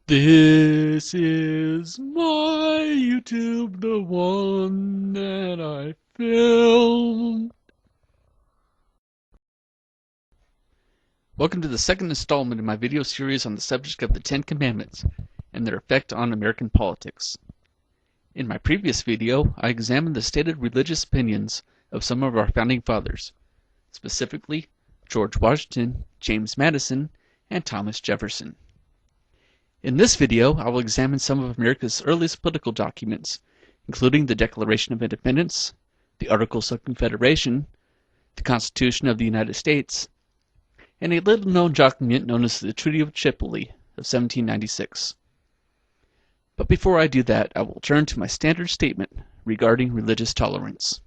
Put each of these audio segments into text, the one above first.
This is my YouTube, the one that I filmed. Welcome to the second installment in my video series on the subject of the Ten Commandments and their effect on American politics. In my previous video, I examined the stated religious opinions of some of our founding fathers, specifically George Washington, James Madison, and Thomas Jefferson. In this video, I will examine some of America's earliest political documents, including the Declaration of Independence, the Articles of Confederation, the Constitution of the United States, and a little-known document known as the Treaty of Tripoli of 1796. But before I do that, I will turn to my standard statement regarding religious tolerance.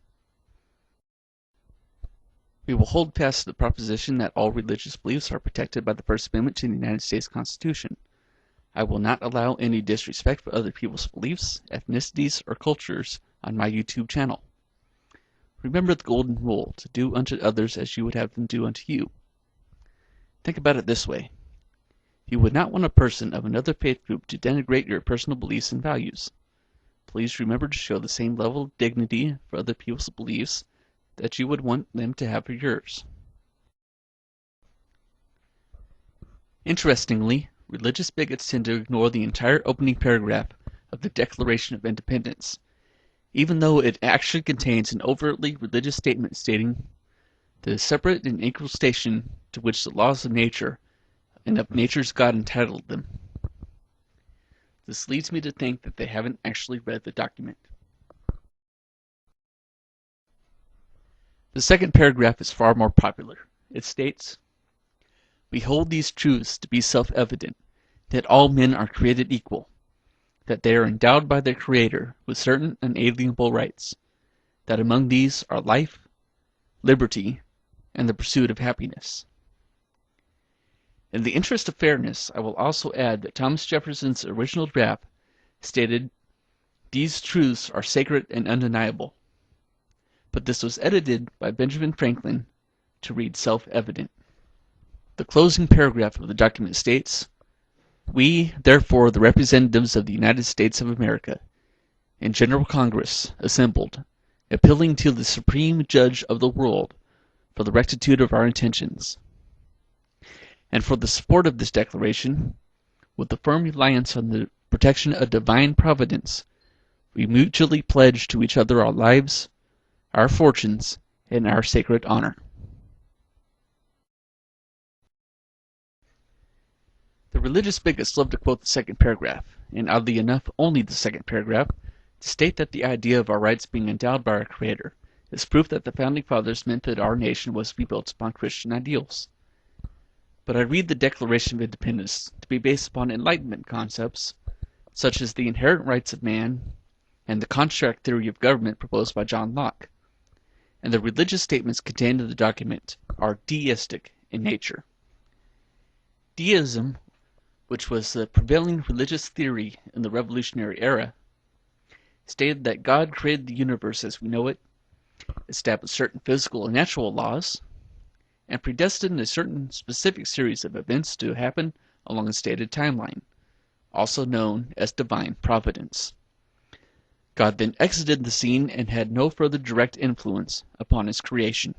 We will hold fast to the proposition that all religious beliefs are protected by the First Amendment to the United States Constitution. I will not allow any disrespect for other people's beliefs, ethnicities, or cultures on my YouTube channel. Remember the golden rule, to do unto others as you would have them do unto you. Think about it this way. You would not want a person of another faith group to denigrate your personal beliefs and values. Please remember to show the same level of dignity for other people's beliefs that you would want them to have for yours. Interestingly, religious bigots tend to ignore the entire opening paragraph of the Declaration of Independence, even though it actually contains an overtly religious statement stating the separate and equal station to which the laws of nature and of nature's God entitled them. This leads me to think that they haven't actually read the document. The second paragraph is far more popular. It states, "We hold these truths to be self-evident, that all men are created equal, that they are endowed by their Creator with certain unalienable rights, that among these are life, liberty, and the pursuit of happiness." In the interest of fairness, I will also add that Thomas Jefferson's original draft stated, "These truths are sacred and undeniable," but this was edited by Benjamin Franklin to read self-evident. The closing paragraph of the document states, "We, therefore, the representatives of the United States of America, in General Congress, assembled, appealing to the Supreme Judge of the world for the rectitude of our intentions, and for the support of this declaration, with the firm reliance on the protection of divine providence, we mutually pledge to each other our lives, our fortunes, and our sacred honor." The religious bigots love to quote the second paragraph, and oddly enough only the second paragraph, to state that the idea of our rights being endowed by our Creator is proof that the Founding Fathers meant that our nation was to be built upon Christian ideals. But I read the Declaration of Independence to be based upon Enlightenment concepts, such as the inherent rights of man and the contract theory of government proposed by John Locke, and the religious statements contained in the document are deistic in nature. Deism, which was the prevailing religious theory in the Revolutionary era, stated that God created the universe as we know it, established certain physical and natural laws, and predestined a certain specific series of events to happen along a stated timeline, also known as divine providence. God then exited the scene and had no further direct influence upon his creation.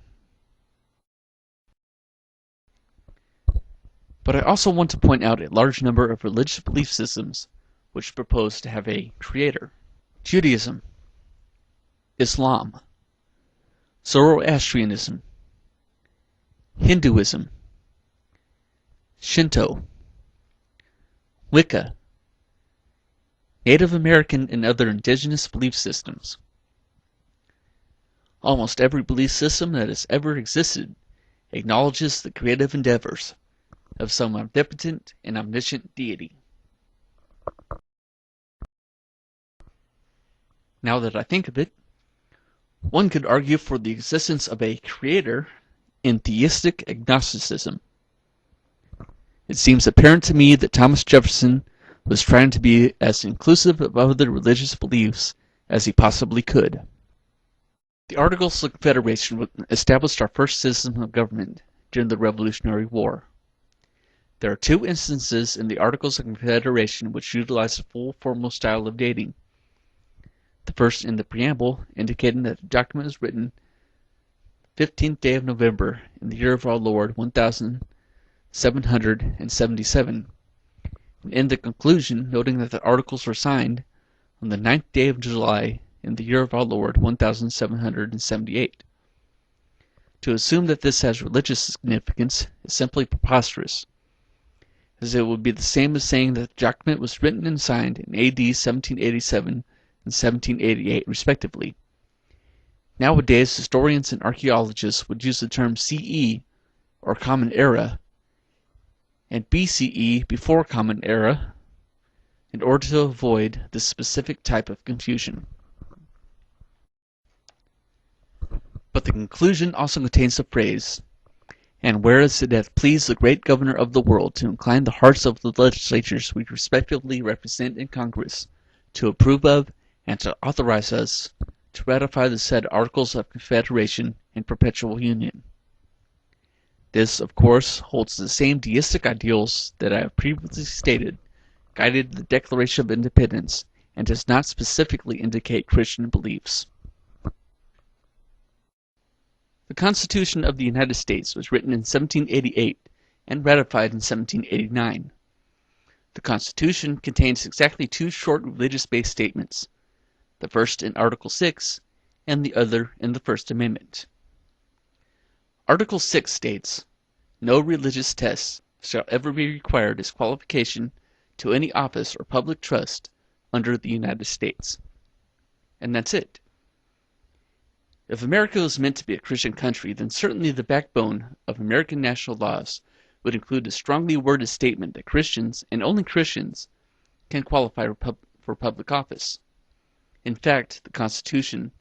But I also want to point out a large number of religious belief systems which propose to have a creator. Judaism, Islam, Zoroastrianism, Hinduism, Shinto, Wicca, Native American and other indigenous belief systems. Almost every belief system that has ever existed acknowledges the creative endeavors of some omnipotent and omniscient deity. Now that I think of it, one could argue for the existence of a creator in theistic agnosticism. It seems apparent to me that Thomas Jefferson was trying to be as inclusive of other religious beliefs as he possibly could. The Articles of Confederation established our first system of government during the Revolutionary War. There are two instances in the Articles of Confederation which utilize a full formal style of dating. The first in the preamble, indicating that the document was written 15th day of November in the year of our Lord 1777, and in the conclusion noting that the articles were signed on the 9th day of July in the year of our Lord 1778. To assume that this has religious significance is simply preposterous, as it would be the same as saying that the document was written and signed in AD 1787 and 1788 respectively. Nowadays, historians and archaeologists would use the term CE, or Common Era, and BCE, before Common Era, in order to avoid this specific type of confusion. But the conclusion also contains the phrase, "And whereas it hath pleased the great governor of the world to incline the hearts of the legislatures we respectively represent in Congress to approve of and to authorize us to ratify the said Articles of Confederation and Perpetual Union." This, of course, holds the same deistic ideals that I have previously stated guided the Declaration of Independence and does not specifically indicate Christian beliefs. The Constitution of the United States was written in 1788 and ratified in 1789. The Constitution contains exactly two short religious-based statements, the first in Article 6 and the other in the First Amendment. Article 6 states, "No religious tests shall ever be required as qualification to any office or public trust under the United States." And that's it. If America was meant to be a Christian country, then certainly the backbone of American national laws would include a strongly worded statement that Christians, and only Christians, can qualify for public office. In fact, the Constitution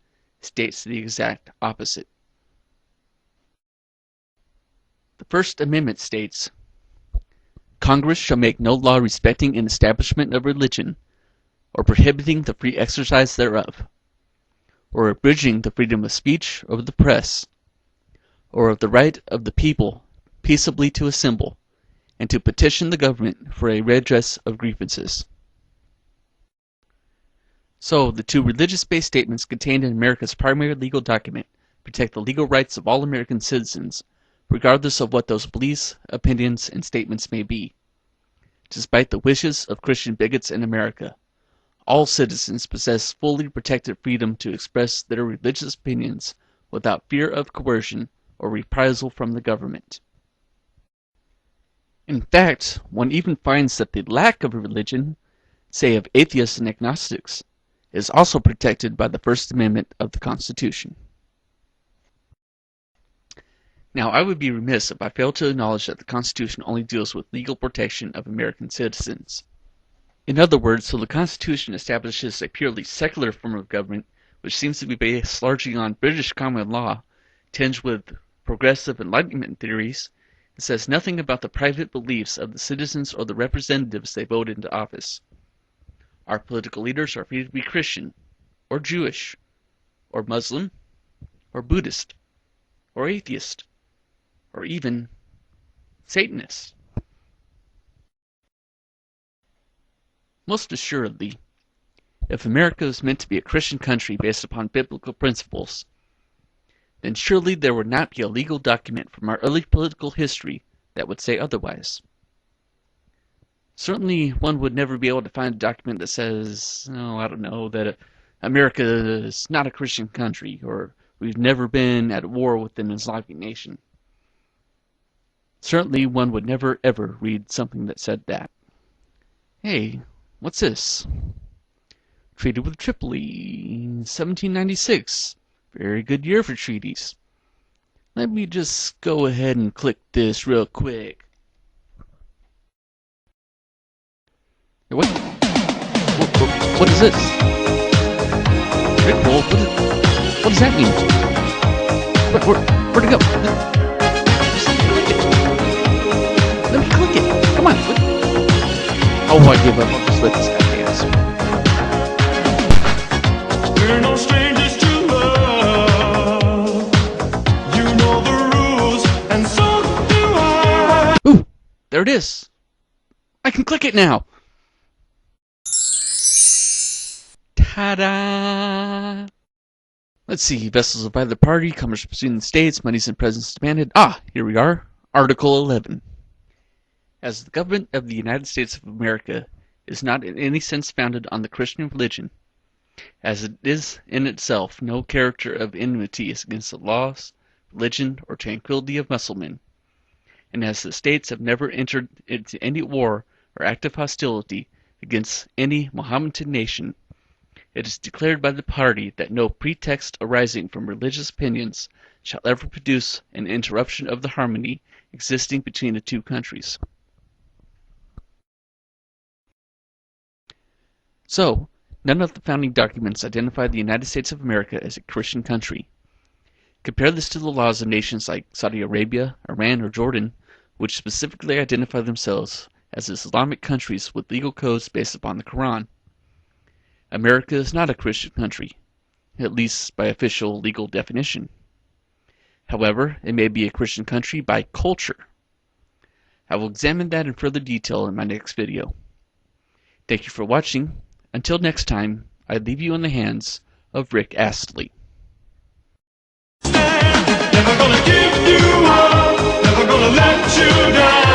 states the exact opposite. The First Amendment states, "Congress shall make no law respecting an establishment of religion, or prohibiting the free exercise thereof, or abridging the freedom of speech or of the press, or of the right of the people peaceably to assemble, and to petition the government for a redress of grievances." So, the two religious-based statements contained in America's primary legal document protect the legal rights of all American citizens, regardless of what those beliefs, opinions, and statements may be. Despite the wishes of Christian bigots in America, all citizens possess fully protected freedom to express their religious opinions without fear of coercion or reprisal from the government. In fact, one even finds that the lack of a religion, say of atheists and agnostics, is also protected by the First Amendment of the Constitution. Now, I would be remiss if I failed to acknowledge that the Constitution only deals with legal protection of American citizens. In other words, so the Constitution establishes a purely secular form of government, which seems to be based largely on British common law, tinged with progressive Enlightenment theories, and says nothing about the private beliefs of the citizens or the representatives they vote into office. Our political leaders are free to be Christian, or Jewish, or Muslim, or Buddhist, or atheist, or even Satanist. Most assuredly, if America is meant to be a Christian country based upon biblical principles, then surely there would not be a legal document from our early political history that would say otherwise. Certainly, one would never be able to find a document that says, that America is not a Christian country, or we've never been at war with an Islamic nation. Certainly, one would never ever read something that said that. Hey, what's this? Treaty with Tripoli, 1796. Very good year for treaties. Let me just go ahead and click this real quick. What is this? Rickroll? What does that mean? Where'd it go? Just click it. Let me click it. Come on. Oh, I give up. I'll just let this guy dance. We're no strangers to love. You know the rules, and so do I. Ooh, there it is. I can click it now! Ta-da! Let's see, vessels of either party, commerce between the states, monies and presents demanded. Ah, here we are. Article 11. As the government of the United States of America is not in any sense founded on the Christian religion, as it is in itself no character of enmity against the laws, religion, or tranquillity of Mussulmen, and as the states have never entered into any war or active hostility against any Mohammedan nation, it is declared by the party that no pretext arising from religious opinions shall ever produce an interruption of the harmony existing between the two countries. So, none of the founding documents identify the United States of America as a Christian country. Compare this to the laws of nations like Saudi Arabia, Iran, or Jordan, which specifically identify themselves as Islamic countries with legal codes based upon the Quran. America is not a Christian country, at least by official legal definition. However, it may be a Christian country by culture. I will examine that in further detail in my next video. Thank you for watching. Until next time, I leave you in the hands of Rick Astley. Never gonna give you up, never gonna let you down.